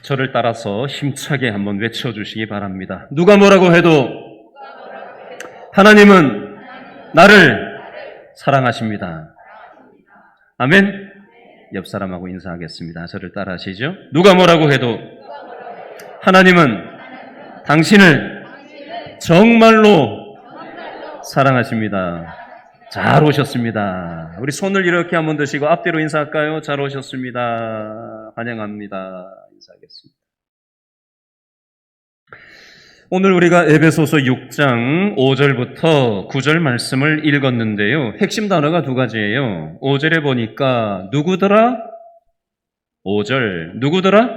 저를 따라서 힘차게 한번 외쳐주시기 바랍니다. 누가 뭐라고 해도 하나님은 나를 사랑하십니다. 아멘. 옆 사람하고 인사하겠습니다. 저를 따라 하시죠. 누가 뭐라고 해도 하나님은 당신을 정말로 사랑하십니다. 잘 오셨습니다. 우리 손을 이렇게 한번 드시고 앞뒤로 인사할까요? 잘 오셨습니다. 환영합니다. 인사하겠습니다. 오늘 우리가 에베소서 6장 5절부터 9절 말씀을 읽었는데요. 핵심 단어가 두 가지예요. 5절에 보니까 누구더라? 5절 누구더라?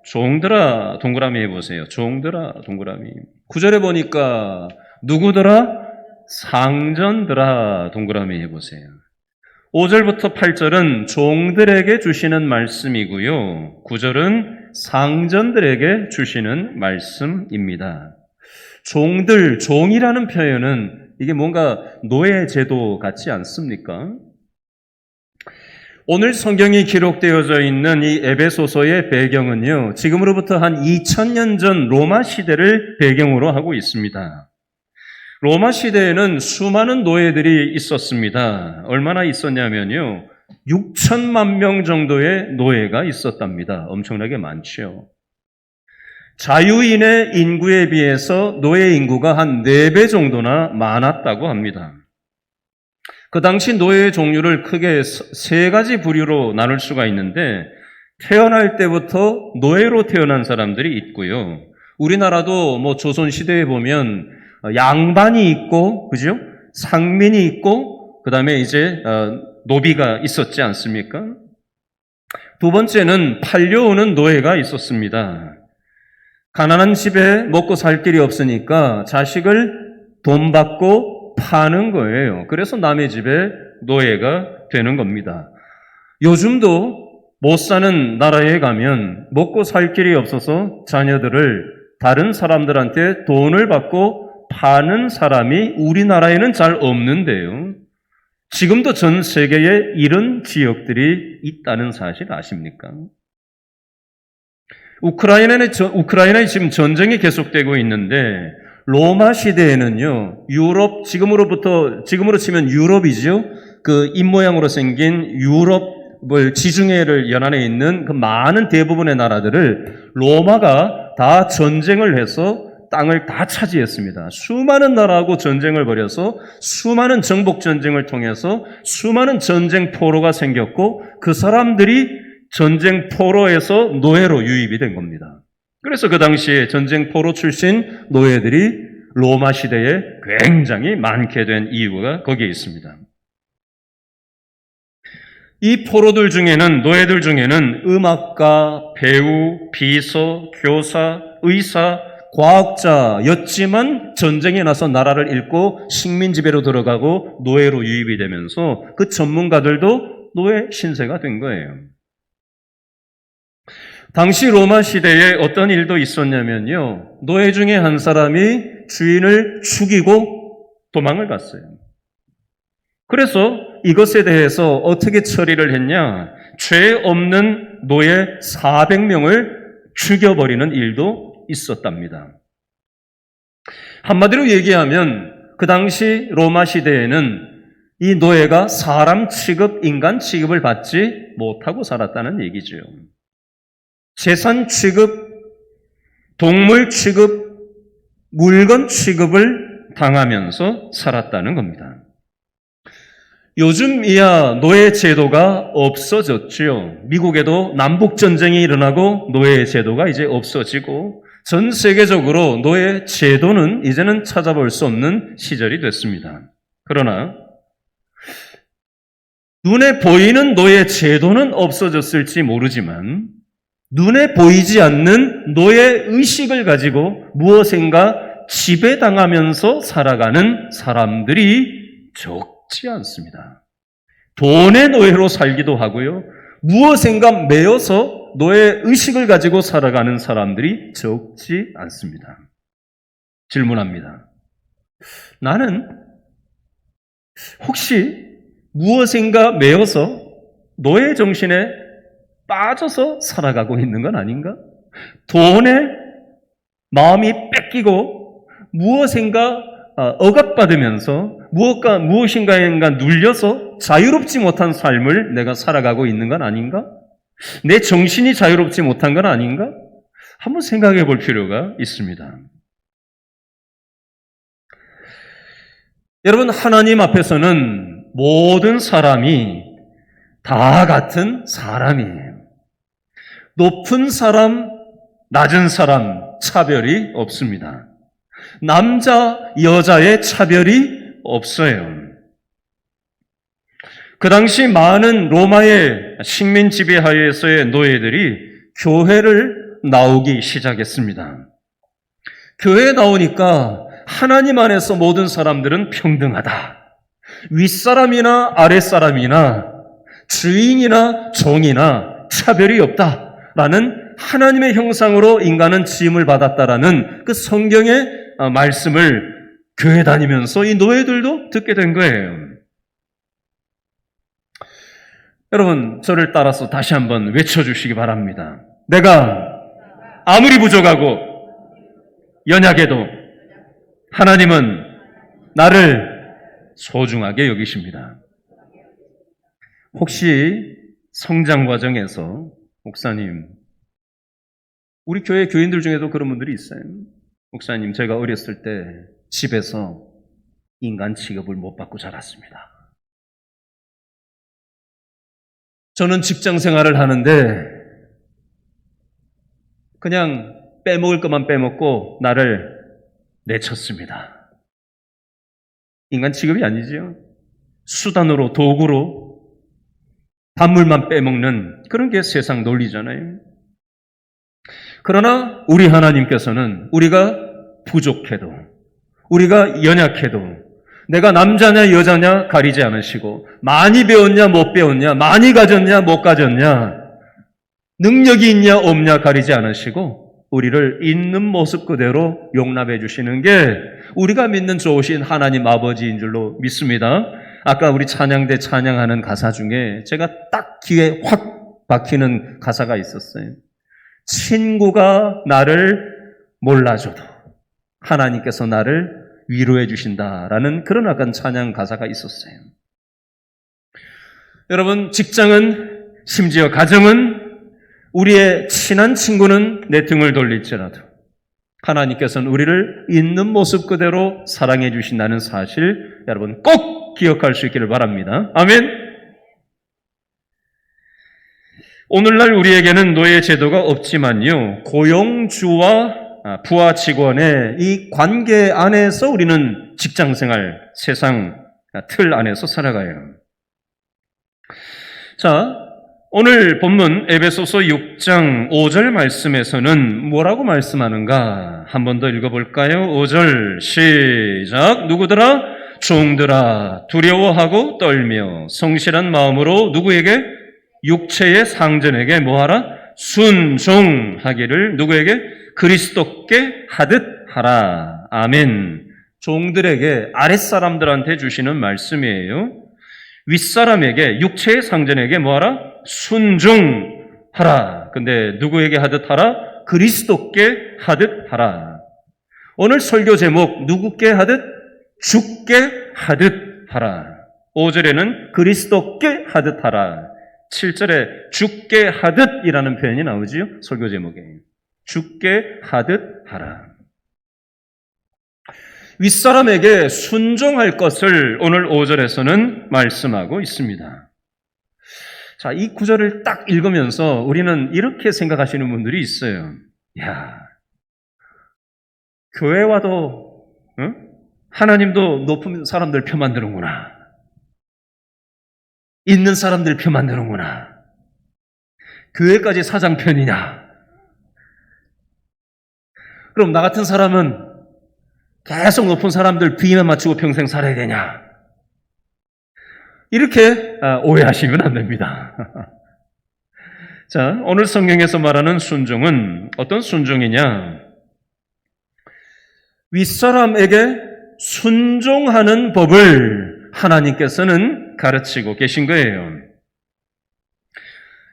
종들아. 동그라미 해보세요. 종들아. 동그라미. 9절에 보니까 누구더라? 상전들아. 동그라미 해보세요. 5절부터 8절은 종들에게 주시는 말씀이고요. 9절은 상전들에게 주시는 말씀입니다. 종들, 종이라는 표현은 이게 뭔가 노예제도 같지 않습니까? 오늘 성경이 기록되어져 있는 이 에베소서의 배경은요, 지금으로부터 한 2000년 전 로마 시대를 배경으로 하고 있습니다. 로마 시대에는 수많은 노예들이 있었습니다. 얼마나 있었냐면요, 6천만 명 정도의 노예가 있었답니다. 엄청나게 많죠. 자유인의 인구에 비해서 노예 인구가 한 4배 정도나 많았다고 합니다. 그 당시 노예의 종류를 크게 3가지 부류로 나눌 수가 있는데, 태어날 때부터 노예로 태어난 사람들이 있고요. 우리나라도 조선시대에 보면 양반이 있고, 그죠? 상민이 있고, 그 다음에 이제 노비가 있었지 않습니까? 두 번째는 팔려오는 노예가 있었습니다. 가난한 집에 먹고 살 길이 없으니까 자식을 돈 받고 파는 거예요. 그래서 남의 집에 노예가 되는 겁니다. 요즘도 못 사는 나라에 가면 먹고 살 길이 없어서 자녀들을 다른 사람들한테 돈을 받고 파는 사람이 우리나라에는 잘 없는데요. 지금도 전 세계에 이런 지역들이 있다는 사실 아십니까? 우크라이나에 지금 전쟁이 계속되고 있는데, 로마 시대에는요, 지금으로 치면 유럽이죠. 그 입모양으로 생긴 유럽을 지중해를 연안에 있는 그 많은 대부분의 나라들을 로마가 다 전쟁을 해서 땅을 다 차지했습니다. 수많은 나라하고 전쟁을 벌여서 수많은 정복 전쟁을 통해서 수많은 전쟁 포로가 생겼고, 그 사람들이 전쟁 포로에서 노예로 유입이 된 겁니다. 그래서 그 당시에 전쟁 포로 출신 노예들이 로마 시대에 굉장히 많게 된 이유가 거기에 있습니다. 이 포로들 중에는, 노예들 중에는 음악가, 배우, 비서, 교사, 의사, 과학자였지만 전쟁에 나서 나라를 잃고 식민 지배로 들어가고 노예로 유입이 되면서 그 전문가들도 노예 신세가 된 거예요. 당시 로마 시대에 어떤 일도 있었냐면요, 노예 중에 한 사람이 주인을 죽이고 도망을 갔어요. 그래서 이것에 대해서 어떻게 처리를 했냐, 죄 없는 노예 400명을 죽여버리는 일도 있었답니다. 한마디로 얘기하면 그 당시 로마 시대에는 이 노예가 사람 취급, 인간 취급을 받지 못하고 살았다는 얘기죠. 재산 취급, 동물 취급, 물건 취급을 당하면서 살았다는 겁니다. 요즘이야 노예 제도가 없어졌지요. 미국에도 남북전쟁이 일어나고 노예 제도가 이제 없어지고 전 세계적으로 노예 제도는 이제는 찾아볼 수 없는 시절이 됐습니다. 그러나 눈에 보이는 노예 제도는 없어졌을지 모르지만 눈에 보이지 않는 노예 의식을 가지고 무엇인가 지배당하면서 살아가는 사람들이 적지 않습니다. 돈의 노예로 살기도 하고요. 무엇인가 매여서 노예 의식을 가지고 살아가는 사람들이 적지 않습니다. 질문합니다. 나는 혹시 무엇인가 매여서 노예 정신에 빠져서 살아가고 있는 건 아닌가? 돈에 마음이 뺏기고 무엇인가 억압받으면서 무엇인가에 눌려서 자유롭지 못한 삶을 내가 살아가고 있는 건 아닌가? 내 정신이 자유롭지 못한 건 아닌가? 한번 생각해 볼 필요가 있습니다. 여러분, 하나님 앞에서는 모든 사람이 다 같은 사람이에요. 높은 사람, 낮은 사람 차별이 없습니다. 남자, 여자의 차별이 없어요. 그 당시 많은 로마의 식민 지배하에서의 노예들이 교회를 나오기 시작했습니다. 교회에 나오니까 하나님 안에서 모든 사람들은 평등하다. 윗사람이나 아랫사람이나 주인이나 종이나 차별이 없다라는 하나님의 형상으로 인간은 지음을 받았다라는 그 성경의 말씀을 교회 다니면서 이 노예들도 듣게 된 거예요. 여러분, 저를 따라서 다시 한번 외쳐주시기 바랍니다. 내가 아무리 부족하고 연약해도 하나님은 나를 소중하게 여기십니다. 혹시 성장 과정에서 목사님, 우리 교회 교인들 중에도 그런 분들이 있어요. 목사님, 제가 어렸을 때 집에서 인간 취급을 못 받고 자랐습니다. 저는 직장 생활을 하는데 그냥 빼먹을 것만 빼먹고 나를 내쳤습니다. 인간 취급이 아니지요. 수단으로, 도구로 단물만 빼먹는 그런 게 세상 논리잖아요. 그러나 우리 하나님께서는 우리가 부족해도, 우리가 연약해도, 내가 남자냐 여자냐 가리지 않으시고, 많이 배웠냐 못 배웠냐, 많이 가졌냐 못 가졌냐, 능력이 있냐 없냐 가리지 않으시고 우리를 있는 모습 그대로 용납해 주시는 게 우리가 믿는 좋으신 하나님 아버지인 줄로 믿습니다. 아까 우리 찬양대 찬양하는 가사 중에 제가 딱 귀에 확 박히는 가사가 있었어요. 친구가 나를 몰라줘도 하나님께서 나를 위로해 주신다라는 그런 약간 찬양 가사가 있었어요. 여러분, 직장은, 심지어 가정은, 우리의 친한 친구는 내 등을 돌릴지라도 하나님께서는 우리를 있는 모습 그대로 사랑해 주신다는 사실 여러분 꼭 기억할 수 있기를 바랍니다. 아멘. 오늘날 우리에게는 노예 제도가 없지만요, 고용주와 부하 직원의 이 관계 안에서 우리는 직장생활, 세상 틀 안에서 살아가요. 자, 오늘 본문 에베소서 6장 5절 말씀에서는 뭐라고 말씀하는가? 한 번 더 읽어볼까요? 5절 시작. 누구더라? 종들아, 두려워하고 떨며 성실한 마음으로 누구에게? 육체의 상전에게 뭐하라? 순종하기를 누구에게? 그리스도께 하듯 하라. 아멘. 종들에게, 아랫사람들한테 주시는 말씀이에요. 윗사람에게, 육체의 상전에게 뭐하라? 순종하라. 근데 누구에게 하듯 하라? 그리스도께 하듯 하라. 오늘 설교 제목 누구께 하듯? 주께 하듯 하라. 5절에는 그리스도께 하듯 하라. 7절에 주께 하듯이라는 표현이 나오지요. 설교 제목에. 주께 하듯 하라. 윗사람에게 순종할 것을 오늘 5절에서는 말씀하고 있습니다. 자, 이 구절을 딱 읽으면서 우리는 이렇게 생각하시는 분들이 있어요. 야, 교회 와도 하나님도 높은 사람들 표만 드는구나. 있는 사람들 표만 드는구나. 교회까지 사장편이냐? 그럼 나 같은 사람은 계속 높은 사람들 비만 맞추고 평생 살아야 되냐? 이렇게 오해하시면 안 됩니다. 자, 오늘 성경에서 말하는 순종은 어떤 순종이냐? 윗사람에게 순종하는 법을 하나님께서는 가르치고 계신 거예요.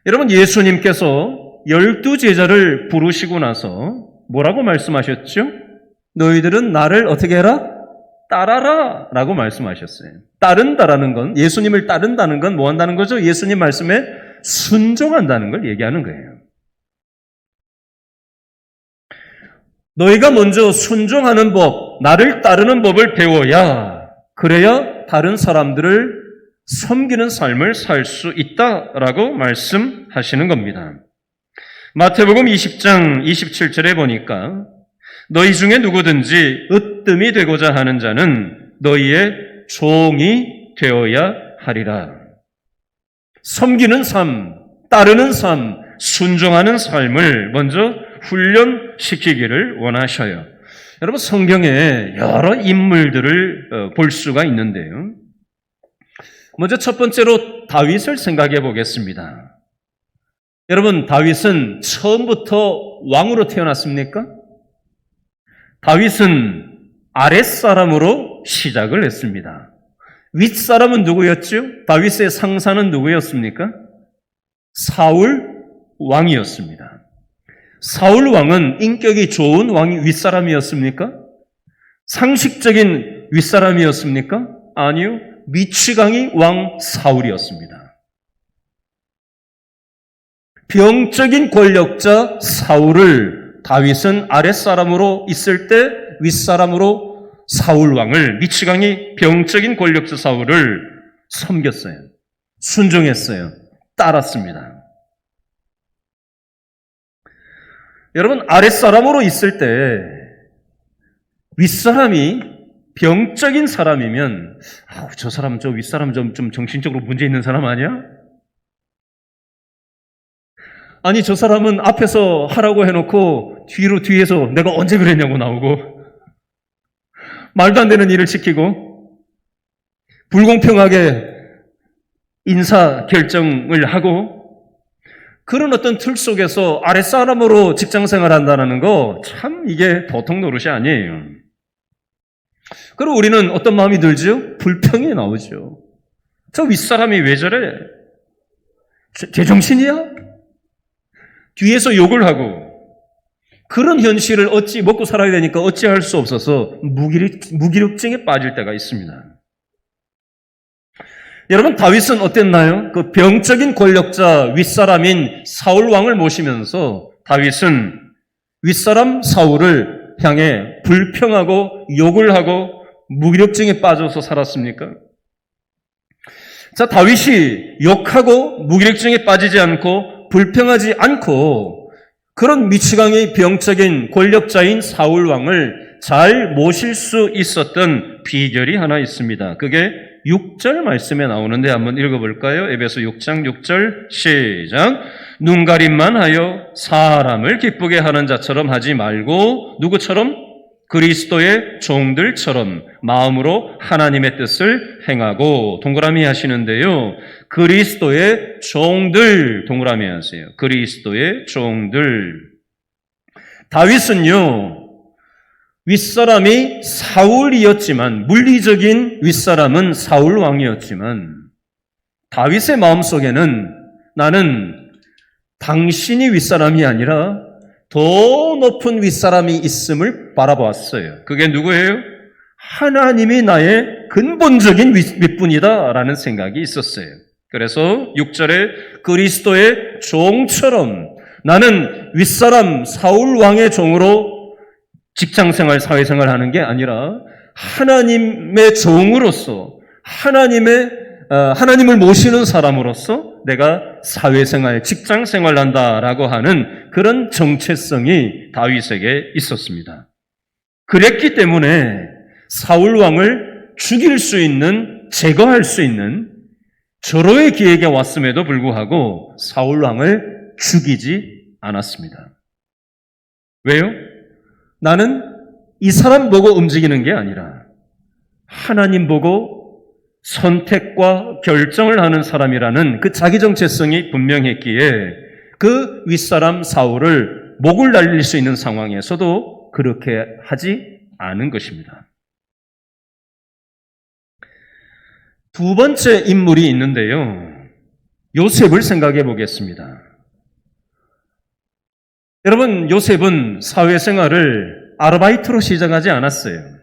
여러분, 예수님께서 12 제자를 부르시고 나서 뭐라고 말씀하셨죠? 너희들은 나를 어떻게 해라? 따라라 라고 말씀하셨어요. 따른다라는 건, 예수님을 따른다는 건 뭐 한다는 거죠? 예수님 말씀에 순종한다는 걸 얘기하는 거예요. 너희가 먼저 순종하는 법, 나를 따르는 법을 배워야, 그래야 다른 사람들을 섬기는 삶을 살 수 있다라고 말씀하시는 겁니다. 마태복음 20장 27절에 보니까 너희 중에 누구든지 으뜸이 되고자 하는 자는 너희의 종이 되어야 하리라. 섬기는 삶, 따르는 삶, 순종하는 삶을 먼저 훈련시키기를 원하셔요. 여러분, 성경에 여러 인물들을 볼 수가 있는데요. 먼저 첫 번째로 다윗을 생각해 보겠습니다. 여러분, 다윗은 처음부터 왕으로 태어났습니까? 다윗은 아랫사람으로 시작을 했습니다. 윗사람은 누구였죠? 다윗의 상사는 누구였습니까? 사울 왕이었습니다. 사울 왕은 인격이 좋은 왕이 윗사람이었습니까? 상식적인 윗사람이었습니까? 아니요. 미치광이 왕 사울이었습니다. 병적인 권력자 사울을 다윗은 아랫사람으로 있을 때 윗사람으로 사울 왕을, 미치광이 병적인 권력자 사울을 섬겼어요. 순종했어요. 따랐습니다. 여러분, 아랫사람으로 있을 때 윗사람이 병적인 사람이면 저 사람, 저 윗사람 좀 정신적으로 문제 있는 사람 아니야? 아니, 저 사람은 앞에서 하라고 해놓고 뒤에서 내가 언제 그랬냐고 나오고 말도 안 되는 일을 시키고 불공평하게 인사 결정을 하고 그런 어떤 틀 속에서 아랫사람으로 직장생활 한다는 거 참 이게 보통 노릇이 아니에요. 그리고 우리는 어떤 마음이 들죠? 불평이 나오죠. 저 윗사람이 왜 저래? 제정신이야? 뒤에서 욕을 하고 그런 현실을 어찌 먹고 살아야 되니까 어찌할 수 없어서 무기력증에 빠질 때가 있습니다. 여러분, 다윗은 어땠나요? 그 병적인 권력자 윗사람인 사울 왕을 모시면서 다윗은 윗사람 사울을 향해 불평하고 욕을 하고 무기력증에 빠져서 살았습니까? 자, 다윗이 욕하고 무기력증에 빠지지 않고 불평하지 않고 그런 미치광이 병적인 권력자인 사울 왕을 잘 모실 수 있었던 비결이 하나 있습니다. 그게 6절 말씀에 나오는데 한번 읽어볼까요? 에베소 6장 6절 시작. 눈가림만 하여 사람을 기쁘게 하는 자처럼 하지 말고 누구처럼? 그리스도의 종들처럼 마음으로 하나님의 뜻을 행하고 동그라미 하시는데요. 그리스도의 종들 동그라미 하세요. 그리스도의 종들. 다윗은요, 윗사람이 사울이었지만, 물리적인 윗사람은 사울 왕이었지만 다윗의 마음속에는 나는 당신이 윗사람이 아니라 더 높은 윗사람이 있음을 바라보았어요. 그게 누구예요? 하나님이 나의 근본적인 윗분이다라는 생각이 있었어요. 그래서 6절에 그리스도의 종처럼 나는 윗사람 사울 왕의 종으로 직장생활, 사회생활 하는 게 아니라 하나님의 종으로서 하나님을 모시는 사람으로서 내가 사회생활, 직장생활을 한다라고 하는 그런 정체성이 다윗에게 있었습니다. 그랬기 때문에 사울 왕을 죽일 수 있는, 제거할 수 있는 절호의 기회가 왔음에도 불구하고 사울 왕을 죽이지 않았습니다. 왜요? 나는 이 사람 보고 움직이는 게 아니라 하나님 보고 선택과 결정을 하는 사람이라는 그 자기 정체성이 분명했기에 그 윗사람 사울을 목을 날릴 수 있는 상황에서도 그렇게 하지 않은 것입니다. 두 번째 인물이 있는데요. 요셉을 생각해 보겠습니다. 여러분, 요셉은 사회생활을 아르바이트로 시작하지 않았어요.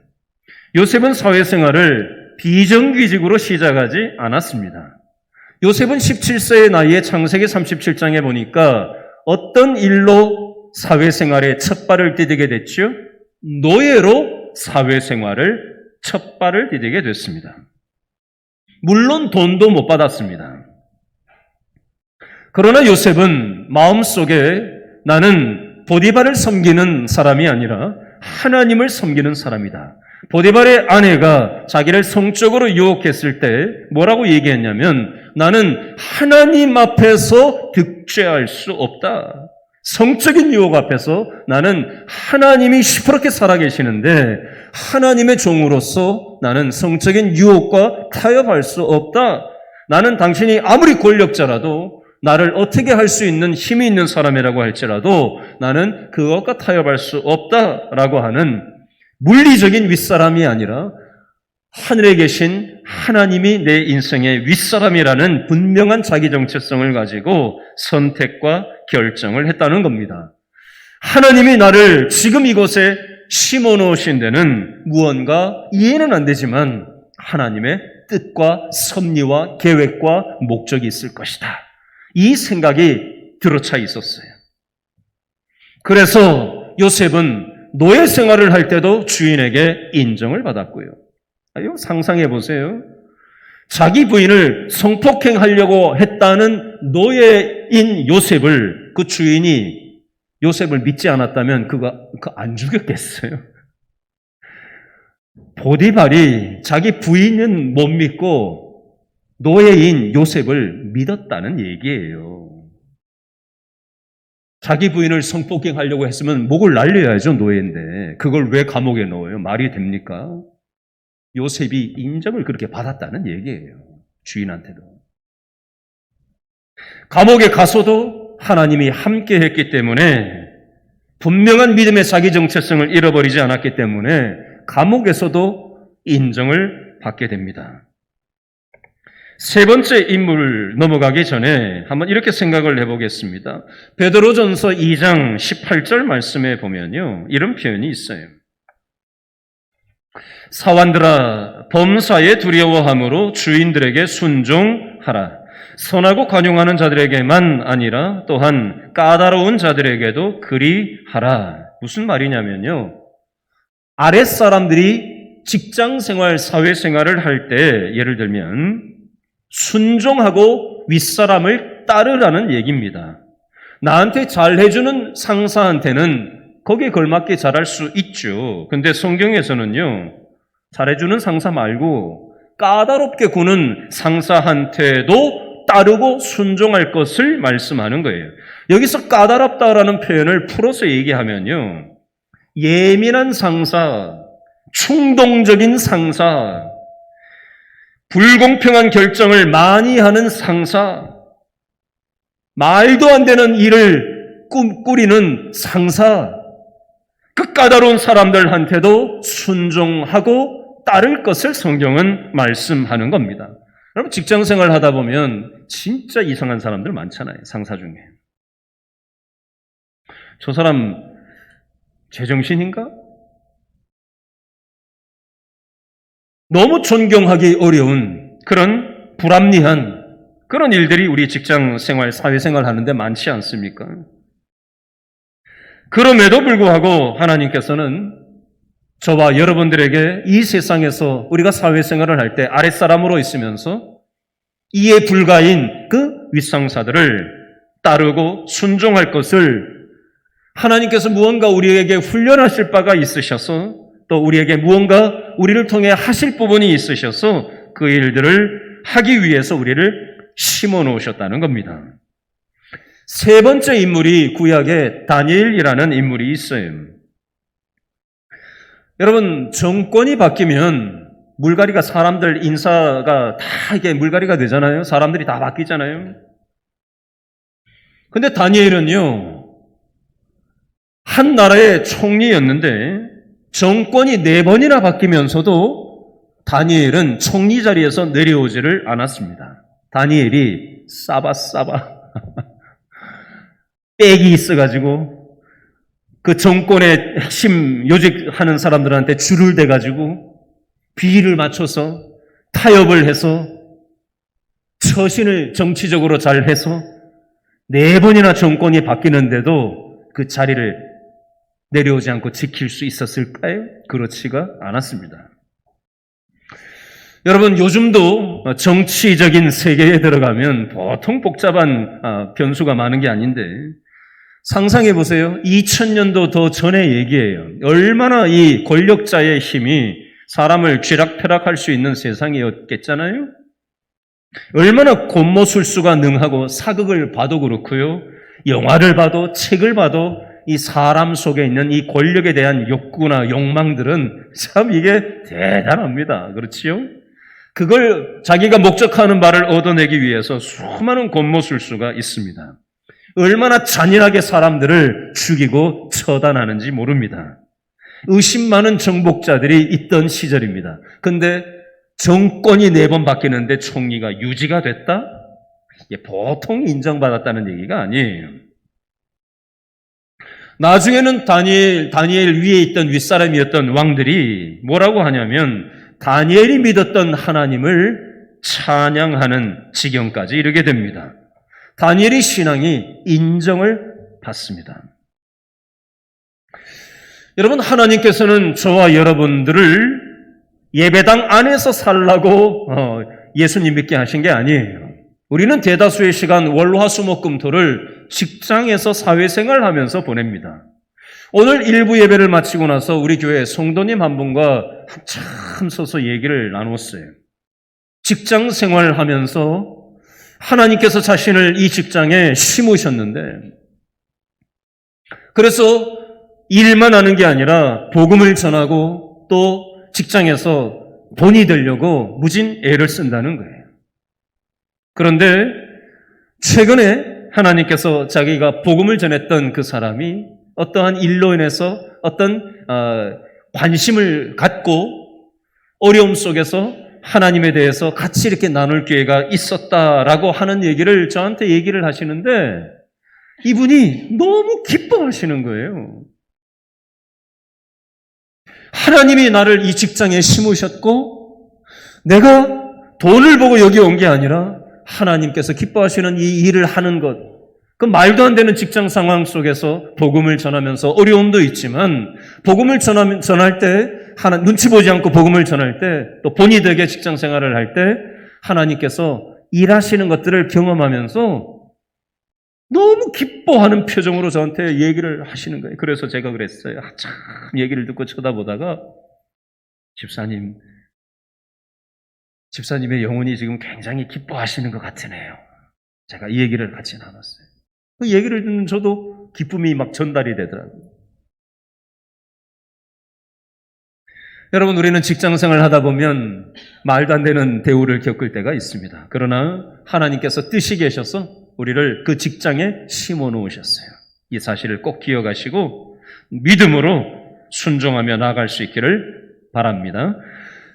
요셉은 사회생활을 비정규직으로 시작하지 않았습니다. 요셉은 17세의 나이에 창세기 37장에 보니까 어떤 일로 사회생활에 첫 발을 디디게 됐죠? 노예로 사회생활을 첫 발을 디디게 됐습니다. 물론 돈도 못 받았습니다. 그러나 요셉은 마음속에 나는 보디발을 섬기는 사람이 아니라 하나님을 섬기는 사람이다. 보디발의 아내가 자기를 성적으로 유혹했을 때 뭐라고 얘기했냐면 나는 하나님 앞에서 득죄할 수 없다. 성적인 유혹 앞에서 나는 하나님이 시퍼렇게 살아계시는데 하나님의 종으로서 나는 성적인 유혹과 타협할 수 없다. 나는 당신이 아무리 권력자라도 나를 어떻게 할 수 있는 힘이 있는 사람이라고 할지라도 나는 그것과 타협할 수 없다라고 하는 물리적인 윗사람이 아니라 하늘에 계신 하나님이 내 인생의 윗사람이라는 분명한 자기 정체성을 가지고 선택과 결정을 했다는 겁니다. 하나님이 나를 지금 이곳에 심어 놓으신 데는 무언가 이해는 안 되지만 하나님의 뜻과 섭리와 계획과 목적이 있을 것이다. 이 생각이 들어차 있었어요. 그래서 요셉은 노예 생활을 할 때도 주인에게 인정을 받았고요. 상상해 보세요. 자기 부인을 성폭행하려고 했다는 노예인 요셉을 그 주인이 요셉을 믿지 않았다면 그거 안 죽였겠어요. 보디발이 자기 부인은 못 믿고 노예인 요셉을 믿었다는 얘기예요. 자기 부인을 성폭행하려고 했으면 목을 날려야죠, 노예인데. 그걸 왜 감옥에 넣어요? 말이 됩니까? 요셉이 인정을 그렇게 받았다는 얘기예요. 주인한테도. 감옥에 가서도 하나님이 함께 했기 때문에 분명한 믿음의 자기 정체성을 잃어버리지 않았기 때문에 감옥에서도 인정을 받게 됩니다. 세 번째 인물 넘어가기 전에 한번 이렇게 생각을 해보겠습니다. 베드로전서 2장 18절 말씀에 보면요, 이런 표현이 있어요. 사환들아, 범사에 두려워함으로 주인들에게 순종하라. 선하고 관용하는 자들에게만 아니라 또한 까다로운 자들에게도 그리하라. 무슨 말이냐면요, 아랫사람들이 직장생활, 사회생활을 할 때 예를 들면 순종하고 윗사람을 따르라는 얘기입니다. 나한테 잘해주는 상사한테는 거기에 걸맞게 잘할 수 있죠. 근데 성경에서는요, 잘해주는 상사 말고 까다롭게 구는 상사한테도 따르고 순종할 것을 말씀하는 거예요. 여기서 까다롭다라는 표현을 풀어서 얘기하면요, 예민한 상사, 충동적인 상사, 불공평한 결정을 많이 하는 상사, 말도 안 되는 일을 꾸리는 상사, 그 까다로운 사람들한테도 순종하고 따를 것을 성경은 말씀하는 겁니다. 여러분, 직장생활 하다 보면 진짜 이상한 사람들 많잖아요. 상사 중에. 저 사람 제정신인가? 너무 존경하기 어려운 그런 불합리한 그런 일들이 우리 직장생활, 사회생활 하는데 많지 않습니까? 그럼에도 불구하고 하나님께서는 저와 여러분들에게 이 세상에서 우리가 사회생활을 할 때 아랫사람으로 있으면서 이해 불가인 그 윗상사들을 따르고 순종할 것을 하나님께서 무언가 우리에게 훈련하실 바가 있으셔서 또 우리에게 무언가 우리를 통해 하실 부분이 있으셔서 그 일들을 하기 위해서 우리를 심어 놓으셨다는 겁니다. 세 번째 인물이 구약에 다니엘이라는 인물이 있어요. 여러분, 정권이 바뀌면 물갈이가 사람들 인사가 다 이게 물갈이가 되잖아요. 사람들이 다 바뀌잖아요. 근데 다니엘은요, 한 나라의 총리였는데 정권이 4번이나 바뀌면서도 다니엘은 총리 자리에서 내려오지를 않았습니다. 다니엘이 싸바 빽이 있어가지고 그 정권의 핵심 요직하는 사람들한테 줄을 대가지고 비위를 맞춰서 타협을 해서 처신을 정치적으로 잘 해서 4번이나 정권이 바뀌는데도 그 자리를 내려오지 않고 지킬 수 있었을까요? 그렇지가 않았습니다. 여러분, 요즘도 정치적인 세계에 들어가면 보통 복잡한 변수가 많은 게 아닌데 상상해 보세요. 2000년도 더 전의 얘기예요. 얼마나 이 권력자의 힘이 사람을 쥐락펴락할 수 있는 세상이었겠잖아요. 얼마나 곤모술수가 능하고 사극을 봐도 그렇고요. 영화를 봐도 책을 봐도 이 사람 속에 있는 이 권력에 대한 욕구나 욕망들은 참 이게 대단합니다. 그렇지요? 그걸 자기가 목적하는 바를 얻어내기 위해서 수많은 곤모술수가 있습니다. 얼마나 잔인하게 사람들을 죽이고 처단하는지 모릅니다. 의심 많은 정복자들이 있던 시절입니다. 근데 정권이 4번 바뀌는데 총리가 유지가 됐다? 이게 보통 인정받았다는 얘기가 아니에요. 나중에는 다니엘 위에 있던 윗사람이었던 왕들이 뭐라고 하냐면 다니엘이 믿었던 하나님을 찬양하는 지경까지 이르게 됩니다. 다니엘의 신앙이 인정을 받습니다. 여러분, 하나님께서는 저와 여러분들을 예배당 안에서 살라고 예수님 믿게 하신 게 아니에요. 우리는 대다수의 시간 월화수목금토를 직장에서 사회생활하면서 보냅니다. 오늘 일부 예배를 마치고 나서 우리 교회 성도님 한 분과 한참 서서 얘기를 나눴어요. 직장 생활하면서 하나님께서 자신을 이 직장에 심으셨는데 그래서 일만 하는 게 아니라 복음을 전하고 또 직장에서 돈이 되려고 무진 애를 쓴다는 거예요. 그런데 최근에 하나님께서 자기가 복음을 전했던 그 사람이 어떠한 일로 인해서 어떤 관심을 갖고 어려움 속에서 하나님에 대해서 같이 이렇게 나눌 기회가 있었다라고 하는 얘기를 저한테 얘기를 하시는데 이분이 너무 기뻐하시는 거예요. 하나님이 나를 이 직장에 심으셨고 내가 돈을 보고 여기 온 게 아니라 하나님께서 기뻐하시는 이 일을 하는 것, 그 말도 안 되는 직장 상황 속에서 복음을 전하면서 어려움도 있지만 복음을 전할 때 눈치 보지 않고 복음을 전할 때 또 본의 되게 직장 생활을 할 때 하나님께서 일하시는 것들을 경험하면서 너무 기뻐하는 표정으로 저한테 얘기를 하시는 거예요. 그래서 제가 그랬어요. 참 얘기를 듣고 쳐다보다가 집사님의 영혼이 지금 굉장히 기뻐하시는 것 같으네요. 제가 이 얘기를 같이 나눴어요. 그 얘기를 듣는 저도 기쁨이 막 전달이 되더라고요. 여러분, 우리는 직장생활 하다 보면 말도 안 되는 대우를 겪을 때가 있습니다. 그러나 하나님께서 뜻이 계셔서 우리를 그 직장에 심어 놓으셨어요. 이 사실을 꼭 기억하시고 믿음으로 순종하며 나아갈 수 있기를 바랍니다.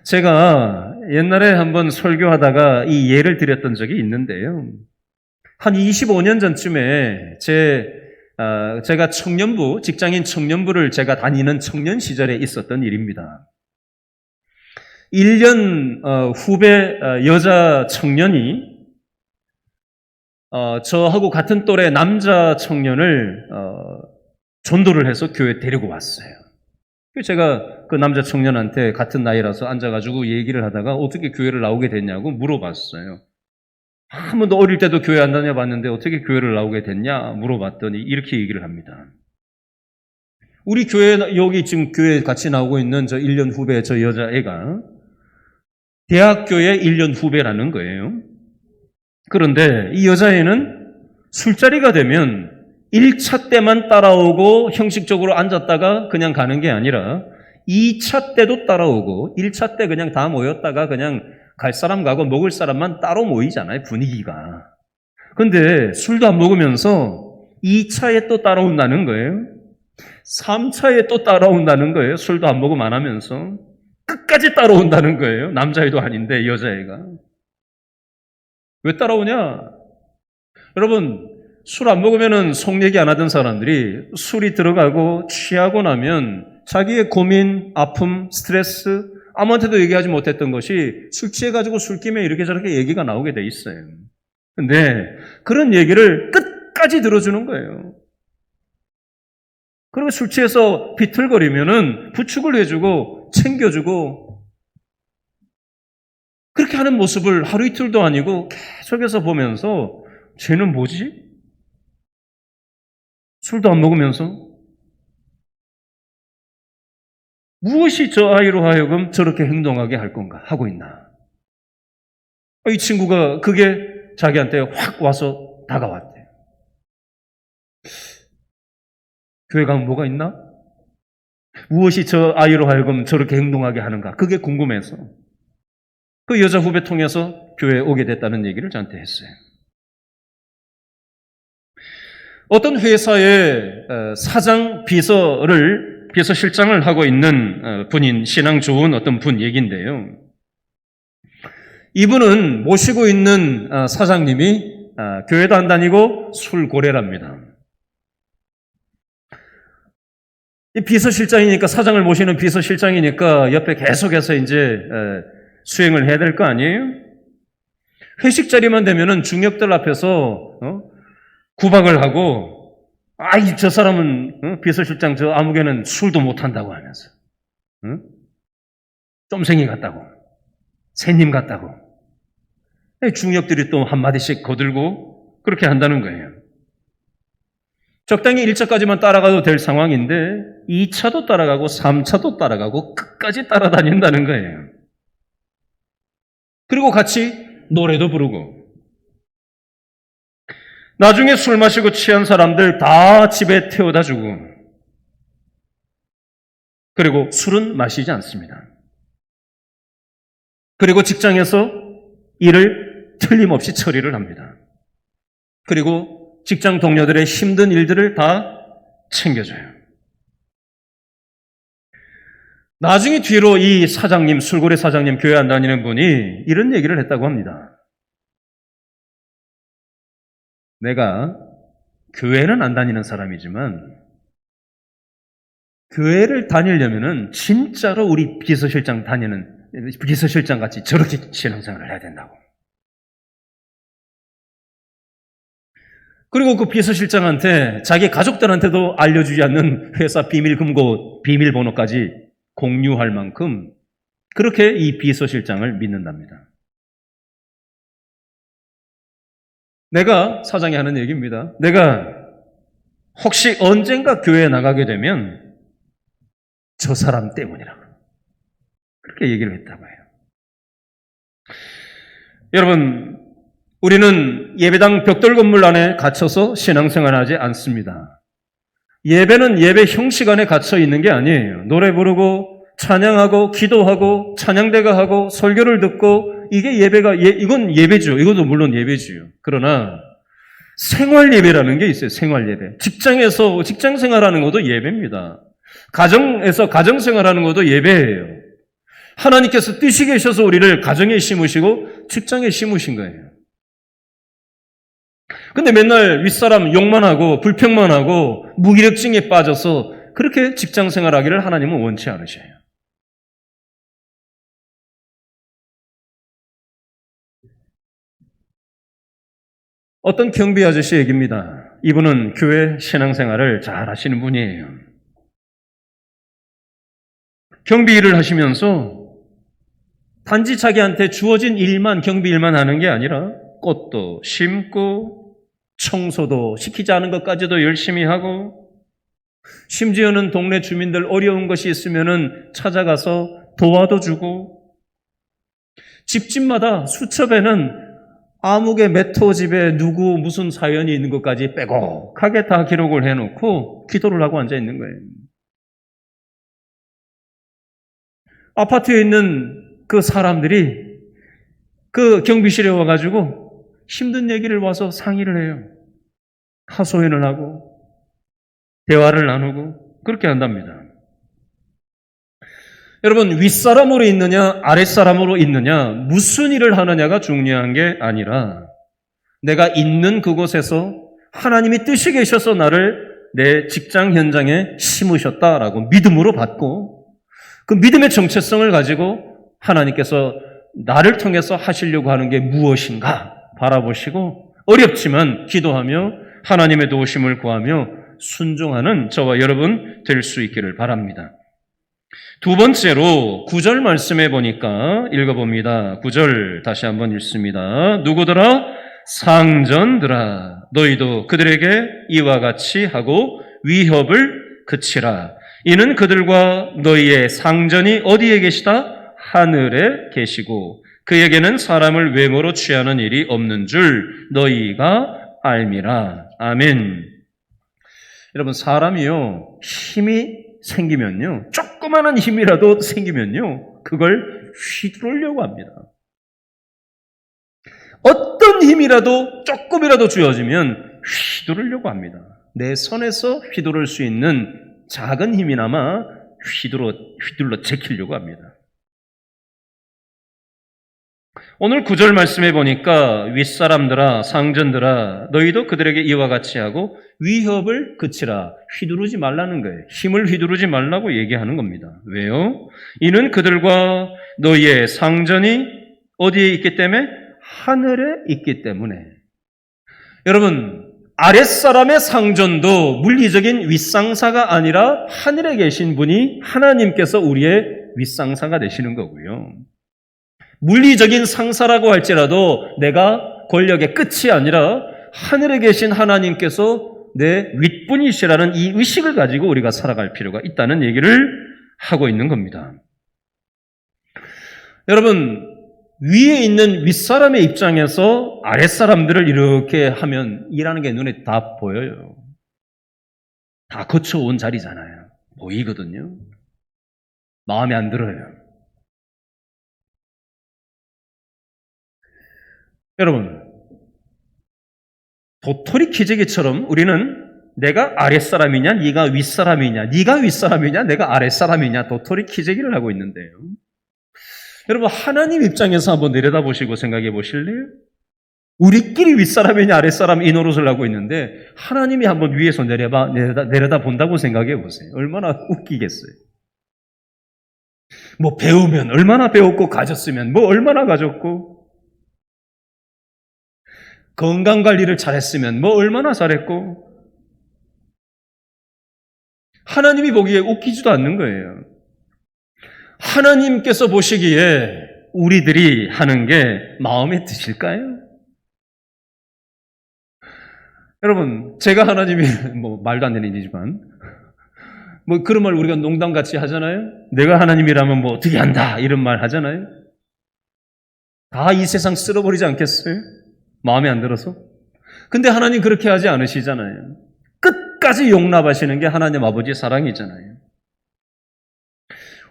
제가 옛날에 한번 설교하다가 이 예를 드렸던 적이 있는데요. 한 25년 전쯤에 제가 직장인 청년부를 제가 다니는 청년 시절에 있었던 일입니다. 1년 후배 여자 청년이 저하고 같은 또래 남자 청년을 전도를 해서 교회에 데리고 왔어요. 제가 그 남자 청년한테 같은 나이라서 앉아가지고 얘기를 하다가 어떻게 교회를 나오게 됐냐고 물어봤어요. 한 번도 어릴 때도 교회 안 다녀봤는데 어떻게 교회를 나오게 됐냐 물어봤더니 이렇게 얘기를 합니다. 우리 교회, 여기 지금 교회 같이 나오고 있는 저 1년 후배 저 여자애가 대학교의 1년 후배라는 거예요. 그런데 이 여자애는 술자리가 되면 1차 때만 따라오고 형식적으로 앉았다가 그냥 가는 게 아니라 2차 때도 따라오고 1차 때 그냥 다 모였다가 그냥 갈 사람 가고 먹을 사람만 따로 모이잖아요, 분위기가. 근데 술도 안 먹으면서 2차에 또 따라온다는 거예요. 3차에 또 따라온다는 거예요. 술도 안 먹으면 안 하면서. 끝까지 따라온다는 거예요. 남자애도 아닌데 여자애가. 왜 따라오냐? 여러분, 술 안 먹으면은 속 얘기 안 하던 사람들이 술이 들어가고 취하고 나면 자기의 고민, 아픔, 스트레스, 아무한테도 얘기하지 못했던 것이 술 취해가지고 술김에 이렇게 저렇게 얘기가 나오게 돼 있어요. 근데 그런 얘기를 끝까지 들어주는 거예요. 그리고 술 취해서 비틀거리면은 부축을 해주고 챙겨주고 그렇게 하는 모습을 하루 이틀도 아니고 계속해서 보면서 쟤는 뭐지? 술도 안 먹으면서 무엇이 저 아이로 하여금 저렇게 행동하게 할 건가 하고 있나? 이 친구가 그게 자기한테 확 와서 다가왔대요. 교회 가면 뭐가 있나? 무엇이 저 아이로 하여금 저렇게 행동하게 하는가? 그게 궁금해서 그 여자 후배 통해서 교회에 오게 됐다는 얘기를 저한테 했어요. 어떤 회사의 사장 비서실장을 하고 있는 분인 신앙 좋은 어떤 분 얘기인데요. 이분은 모시고 있는 사장님이 교회도 안 다니고 술고래랍니다. 이 비서실장이니까 사장을 모시는 비서실장이니까 옆에 계속해서 이제 수행을 해야 될 거 아니에요? 회식 자리만 되면은 중역들 앞에서 구박을 하고, 아이, 저 사람은, 비서실장 저 아무개는 술도 못한다고 하면서, 쫌생이 같다고, 새님 같다고. 중역들이 또 한마디씩 거들고, 그렇게 한다는 거예요. 적당히 1차까지만 따라가도 될 상황인데, 2차도 따라가고, 3차도 따라가고, 끝까지 따라다닌다는 거예요. 그리고 같이 노래도 부르고, 나중에 술 마시고 취한 사람들 다 집에 태워다 주고 그리고 술은 마시지 않습니다. 그리고 직장에서 일을 틀림없이 처리를 합니다. 그리고 직장 동료들의 힘든 일들을 다 챙겨줘요. 나중에 뒤로 이 사장님, 술고래 사장님, 교회 안 다니는 분이 이런 얘기를 했다고 합니다. 내가 교회는 안 다니는 사람이지만 교회를 다니려면은 진짜로 우리 비서실장 같이 저렇게 신앙생활을 해야 된다고. 그리고 그 비서실장한테 자기 가족들한테도 알려주지 않는 회사 비밀번호까지 공유할 만큼 그렇게 이 비서실장을 믿는답니다. 내가 사장이 하는 얘기입니다. 내가 혹시 언젠가 교회에 나가게 되면 저 사람 때문이라고 그렇게 얘기를 했다고 해요. 여러분, 우리는 예배당 벽돌 건물 안에 갇혀서 신앙생활하지 않습니다. 예배는 예배 형식 안에 갇혀 있는 게 아니에요. 노래 부르고 찬양하고 기도하고 찬양대가 하고 설교를 듣고 이게 이건 예배죠. 이것도 물론 예배지요. 그러나 생활 예배라는 게 있어요. 생활 예배. 직장에서 직장 생활하는 것도 예배입니다. 가정에서 가정 생활하는 것도 예배예요. 하나님께서 뜻이 계셔서 우리를 가정에 심으시고 직장에 심으신 거예요. 근데 맨날 윗사람 욕만 하고 불평만 하고 무기력증에 빠져서 그렇게 직장 생활하기를 하나님은 원치 않으셔요. 어떤 경비 아저씨 얘기입니다. 이분은 교회 신앙생활을 잘 하시는 분이에요. 경비 일을 하시면서 단지 자기한테 주어진 경비 일만 하는 게 아니라 꽃도 심고 청소도 시키지 않은 것까지도 열심히 하고 심지어는 동네 주민들 어려운 것이 있으면은 찾아가서 도와도 주고 집집마다 수첩에는 아무개 메토 집에 누구 무슨 사연이 있는 것까지 빼곡하게 다 기록을 해놓고 기도를 하고 앉아 있는 거예요. 아파트에 있는 그 사람들이 그 경비실에 와가지고 힘든 얘기를 와서 상의를 해요. 하소연을 하고 대화를 나누고 그렇게 한답니다. 여러분, 윗사람으로 있느냐 아랫사람으로 있느냐 무슨 일을 하느냐가 중요한 게 아니라 내가 있는 그곳에서 하나님이 뜻이 계셔서 나를 내 직장 현장에 심으셨다라고 믿음으로 받고 그 믿음의 정체성을 가지고 하나님께서 나를 통해서 하시려고 하는 게 무엇인가 바라보시고 어렵지만 기도하며 하나님의 도우심을 구하며 순종하는 저와 여러분 될 수 있기를 바랍니다. 두 번째로 9절 말씀해 보니까 읽어봅니다. 9절 다시 한번 읽습니다. 누구더라? 상전들아 너희도 그들에게 이와 같이 하고 위협을 그치라. 이는 그들과 너희의 상전이 어디에 계시다? 하늘에 계시고 그에게는 사람을 외모로 취하는 일이 없는 줄 너희가 알미라. 아멘. 여러분 사람이요 힘이 생기면요 조그마한 힘이라도 생기면요 그걸 휘두르려고 합니다. 어떤 힘이라도 조금이라도 주어지면 휘두르려고 합니다. 내 손에서 휘두를 수 있는 작은 힘이나마 휘둘러 제키려고 합니다. 오늘 9절 말씀해 보니까 윗사람들아 상전들아 너희도 그들에게 이와 같이 하고 위협을 그치라. 휘두르지 말라는 거예요. 힘을 휘두르지 말라고 얘기하는 겁니다. 왜요? 이는 그들과 너희의 상전이 어디에 있기 때문에? 하늘에 있기 때문에. 여러분 아랫사람의 상전도 물리적인 윗상사가 아니라 하늘에 계신 분이 하나님께서 우리의 윗상사가 되시는 거고요. 물리적인 상사라고 할지라도 내가 권력의 끝이 아니라 하늘에 계신 하나님께서 내 윗분이시라는 이 의식을 가지고 우리가 살아갈 필요가 있다는 얘기를 하고 있는 겁니다. 여러분 위에 있는 윗사람의 입장에서 아랫사람들을 이렇게 하면 일하는 게 눈에 다 보여요. 다 거쳐온 자리잖아요. 보이거든요. 마음에 안 들어요. 여러분 도토리 키재기처럼 우리는 내가 아랫사람이냐 네가 윗사람이냐 네가 윗사람이냐 내가 아랫사람이냐 도토리 키재기를 하고 있는데요. 여러분 하나님 입장에서 한번 내려다보시고 생각해 보실래요? 우리끼리 윗사람이냐 아랫사람 이 노릇을 하고 있는데 하나님이 한번 위에서 내려다 본다고 생각해 보세요. 얼마나 웃기겠어요. 뭐 배우면 얼마나 배웠고 가졌으면 뭐 얼마나 가졌고 건강관리를 잘했으면 뭐 얼마나 잘했고 하나님이 보기에 웃기지도 않는 거예요. 하나님께서 보시기에 우리들이 하는 게 마음에 드실까요? 여러분 제가 하나님이 뭐 말도 안 되는 일이지만 뭐 그런 말 우리가 농담같이 하잖아요. 내가 하나님이라면 뭐 어떻게 한다 이런 말 하잖아요. 다 이 세상 쓸어버리지 않겠어요? 마음에 안 들어서? 근데 하나님 그렇게 하지 않으시잖아요. 끝까지 용납하시는 게 하나님 아버지의 사랑이잖아요.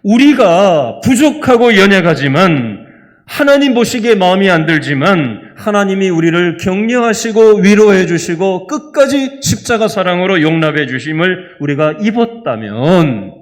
우리가 부족하고 연약하지만 하나님 보시기에 마음이 안 들지만 하나님이 우리를 격려하시고 위로해 주시고 끝까지 십자가 사랑으로 용납해 주심을 우리가 입었다면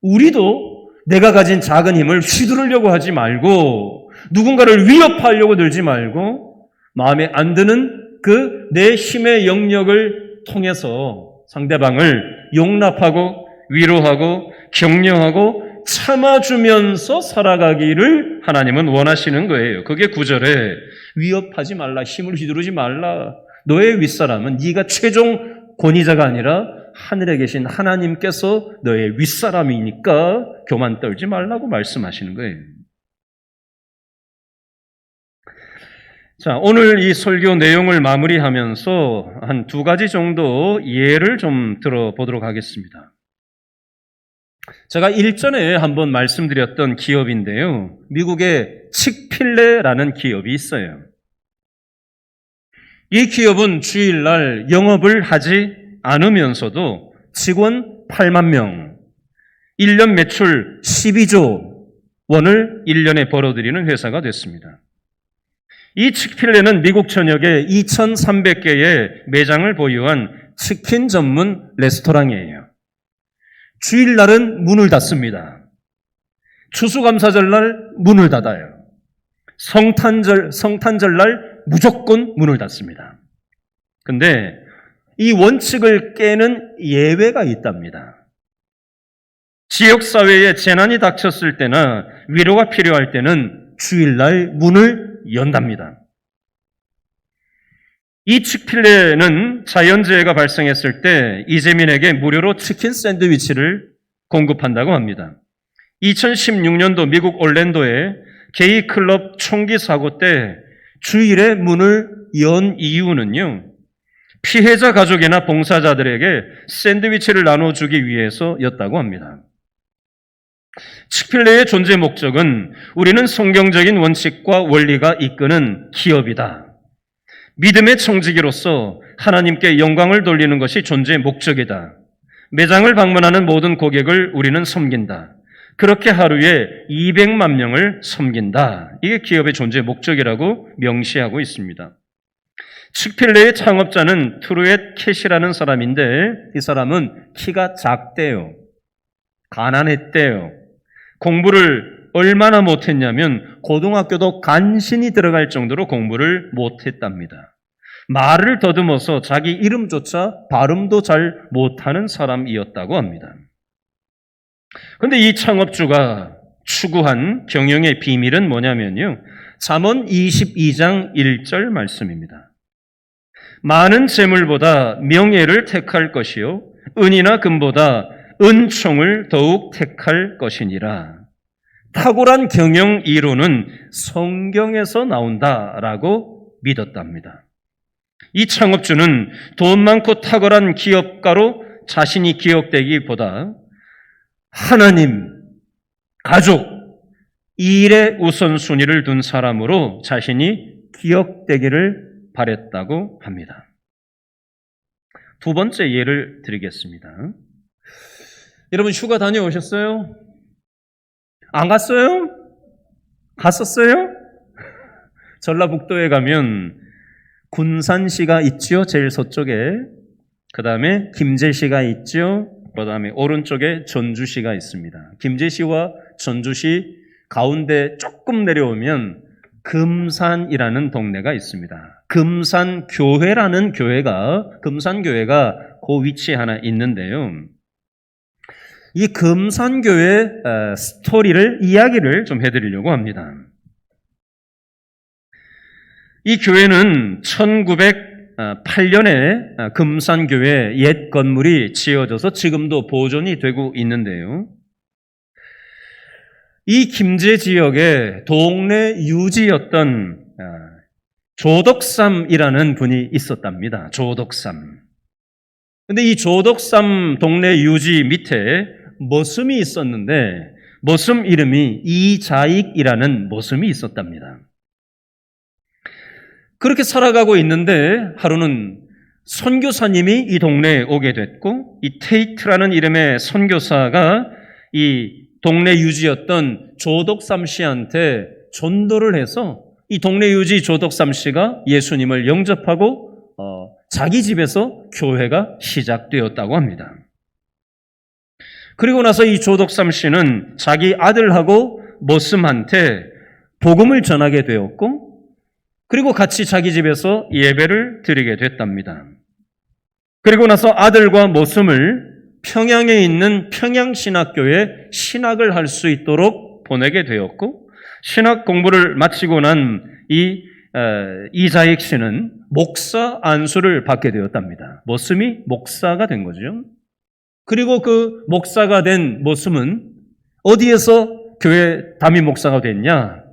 우리도 내가 가진 작은 힘을 휘두르려고 하지 말고 누군가를 위협하려고 들지 말고 마음에 안 드는 그 내 힘의 영역을 통해서 상대방을 용납하고 위로하고 격려하고 참아주면서 살아가기를 하나님은 원하시는 거예요. 그게 9절에 위협하지 말라, 힘을 휘두르지 말라. 너의 윗사람은 네가 최종 권위자가 아니라 하늘에 계신 하나님께서 너의 윗사람이니까 교만 떨지 말라고 말씀하시는 거예요. 자, 오늘 이 설교 내용을 마무리하면서 한 두 가지 정도 예를 좀 들어보도록 하겠습니다. 제가 일전에 한번 말씀드렸던 기업인데요. 미국의 칙필레라는 기업이 있어요. 이 기업은 주일날 영업을 하지 않으면서도 직원 8만 명, 1년 매출 12조 원을 1년에 벌어들이는 회사가 됐습니다. 이 칙필레는 미국 전역에 2,300개의 매장을 보유한 치킨 전문 레스토랑이에요. 주일날은 문을 닫습니다. 추수감사절날 문을 닫아요. 성탄절날 무조건 문을 닫습니다. 근데 이 원칙을 깨는 예외가 있답니다. 지역사회에 재난이 닥쳤을 때나 위로가 필요할 때는 주일날 문을 연답니다. 이 칙필레는 자연재해가 발생했을 때 이재민에게 무료로 치킨 샌드위치를 공급한다고 합니다. 2016년도 미국 올랜도의 게이 클럽 총기 사고 때 주일에 문을 연 이유는요, 피해자 가족이나 봉사자들에게 샌드위치를 나눠주기 위해서였다고 합니다. 칙필레의 존재 목적은 우리는 성경적인 원칙과 원리가 이끄는 기업이다. 믿음의 청지기로서 하나님께 영광을 돌리는 것이 존재의 목적이다. 매장을 방문하는 모든 고객을 우리는 섬긴다. 그렇게 하루에 200만 명을 섬긴다. 이게 기업의 존재의 목적이라고 명시하고 있습니다. 칙필레의 창업자는 트루엣 캣이라는 사람인데 이 사람은 키가 작대요. 가난했대요. 공부를 얼마나 못했냐면 고등학교도 간신히 들어갈 정도로 공부를 못했답니다. 말을 더듬어서 자기 이름조차 발음도 잘 못하는 사람이었다고 합니다. 그런데 이 창업주가 추구한 경영의 비밀은 뭐냐면요, 잠언 22장 1절 말씀입니다. 많은 재물보다 명예를 택할 것이요 은이나 금보다 은총을 더욱 택할 것이니라. 탁월한 경영 이론은 성경에서 나온다라고 믿었답니다. 이 창업주는 돈 많고 탁월한 기업가로 자신이 기억되기보다 하나님, 가족, 일에 우선순위를 둔 사람으로 자신이 기억되기를 바랬다고 합니다. 두 번째 예를 드리겠습니다. 여러분 휴가 다녀오셨어요? 안 갔어요? 갔었어요? 전라북도에 가면 군산시가 있죠, 제일 서쪽에. 그 다음에 김제시가 있죠. 그 다음에 오른쪽에 전주시가 있습니다. 김제시와 전주시 가운데 조금 내려오면 금산이라는 동네가 있습니다. 금산교회라는 금산교회가 그 위치에 하나 있는데요. 이 금산교회 이야기를 좀 해드리려고 합니다. 이 교회는 1908년에 금산교회 옛 건물이 지어져서 지금도 보존이 되고 있는데요. 이 김제 지역에 동네 유지였던 조덕삼이라는 분이 있었답니다. 조덕삼. 근데 이 조덕삼 동네 유지 밑에 머슴이 있었는데 머슴 이름이 이자익이라는 머슴이 있었답니다. 그렇게 살아가고 있는데 하루는 선교사님이 이 동네에 오게 됐고 이 테이트라는 이름의 선교사가 이 동네 유지였던 조덕삼 씨한테 전도를 해서 이 동네 유지 조덕삼 씨가 예수님을 영접하고 자기 집에서 교회가 시작되었다고 합니다. 그리고 나서 이 조덕삼 씨는 자기 아들하고 머슴한테 복음을 전하게 되었고 그리고 같이 자기 집에서 예배를 드리게 됐답니다. 그리고 나서 아들과 머슴을 평양에 있는 평양신학교에 신학을 할 수 있도록 보내게 되었고 신학 공부를 마치고 난 이자익 씨는 목사 안수를 받게 되었답니다. 머슴이 목사가 된 거죠. 그리고 그 목사가 된 머슴은 어디에서 교회 담임 목사가 됐냐?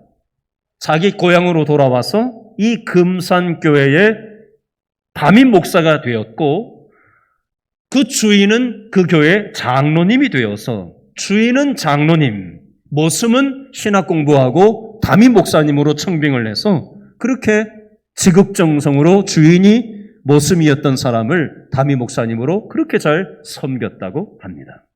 자기 고향으로 돌아와서 이 금산교회의 담임 목사가 되었고 그 주인은 그 교회 장로님이 되어서 주인은 장로님, 머슴은 신학 공부하고 담임 목사님으로 청빙을 해서 그렇게 지극정성으로 주인이 머슴이었던 사람을 담임 목사님으로 그렇게 잘 섬겼다고 합니다.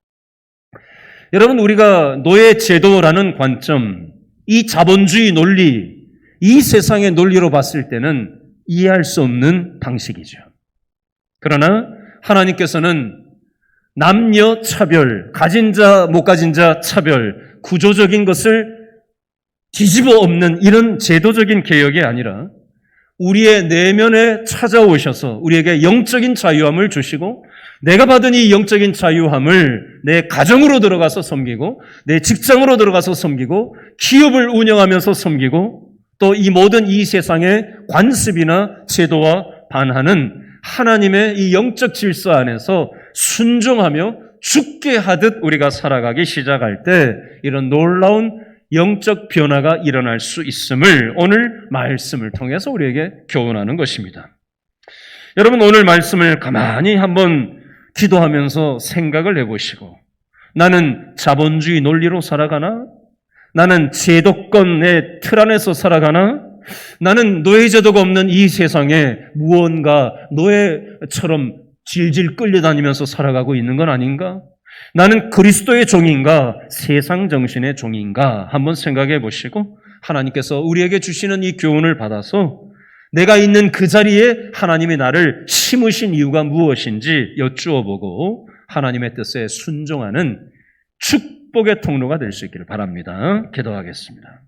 여러분, 우리가 노예 제도라는 관점, 이 자본주의 논리, 이 세상의 논리로 봤을 때는 이해할 수 없는 방식이죠. 그러나 하나님께서는 남녀 차별, 가진 자, 못 가진 자 차별, 구조적인 것을 뒤집어 엎는 이런 제도적인 개혁이 아니라 우리의 내면에 찾아오셔서 우리에게 영적인 자유함을 주시고 내가 받은 이 영적인 자유함을 내 가정으로 들어가서 섬기고 내 직장으로 들어가서 섬기고 기업을 운영하면서 섬기고 또 이 모든 이 세상의 관습이나 제도와 반하는 하나님의 이 영적 질서 안에서 순종하며 죽게 하듯 우리가 살아가기 시작할 때 이런 놀라운 영적 변화가 일어날 수 있음을 오늘 말씀을 통해서 우리에게 교훈하는 것입니다. 여러분 오늘 말씀을 가만히 한번 기도하면서 생각을 해보시고 나는 자본주의 논리로 살아가나? 나는 제도권의 틀 안에서 살아가나? 나는 노예제도가 없는 이 세상에 무언가 노예처럼 질질 끌려다니면서 살아가고 있는 건 아닌가? 나는 그리스도의 종인가? 세상 정신의 종인가? 한번 생각해 보시고 하나님께서 우리에게 주시는 이 교훈을 받아서 내가 있는 그 자리에 하나님이 나를 심으신 이유가 무엇인지 여쭈어보고 하나님의 뜻에 순종하는 축복의 통로가 될 수 있기를 바랍니다. 기도하겠습니다.